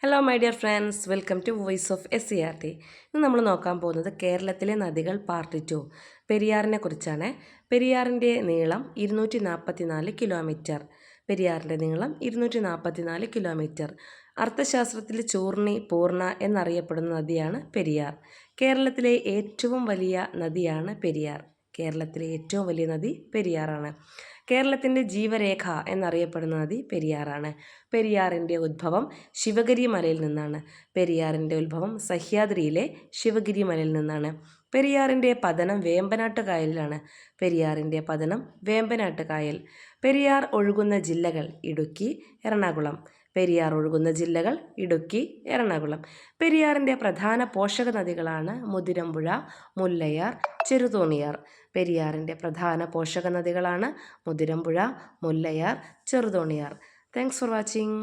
Hello my dear friends, welcome to voice of SCRT. ഇന്ന് നമ്മൾ നോക്കാൻ പോകുന്നത് കേരളത്തിലെ നദികൾ പാർട്ട് 2 പെരിയാറിനെ കുറിച്ചാണ്. പെരിയാറിൻ്റെ നീളം 244 കിലോമീറ്റർ. പെരിയാറിൻ്റെ നീളം 244 കിലോമീറ്റർ. അർത്ഥശാസ്ത്രത്തിൽ ചൂർണി പൂർണ്ണ എന്നറിയപ്പെടുന്ന നദിയാണ് പെരിയാർ. കേരളത്തിലെ ഏറ്റവും വലിയ നദിയാണ് പെരിയാർ. കേരളത്തിലെ ഏറ്റവും വലിയ നദി പെരിയാറാണ്. കേരളത്തിൻ്റെ ജീവരേഖ എന്നറിയപ്പെടുന്ന നദി പെരിയാറാണ്. പെരിയാറിൻ്റെ ഉദ്ഭവം ശിവഗിരി മലയിൽ നിന്നാണ്. പെരിയാറിൻ്റെ ഉത്ഭവം സഹ്യാദ്രിയിലെ ശിവഗിരി മലയിൽ നിന്നാണ്. പെരിയാറിൻ്റെ പതനം വേമ്പനാട്ട് കായലിലാണ്. പെരിയാറിൻ്റെ പതനം വേമ്പനാട്ട് കായൽ. പെരിയാർ ഒഴുകുന്ന ജില്ലകൾ ഇടുക്കി, എറണാകുളം. പെരിയാർ ഒഴുകുന്ന ജില്ലകൾ ഇടുക്കി, എറണാകുളം. പെരിയാറിൻ്റെ പ്രധാന പോഷക നദികളാണ് മുതിരമ്പുഴ, മുല്ലയാർ, ചെറുതോണിയാർ. പെരിയാറിൻ്റെ പ്രധാന പോഷക നദികളാണ് Muthirapuzha, Mullayar, Cheruthoniyar. Thanks for watching.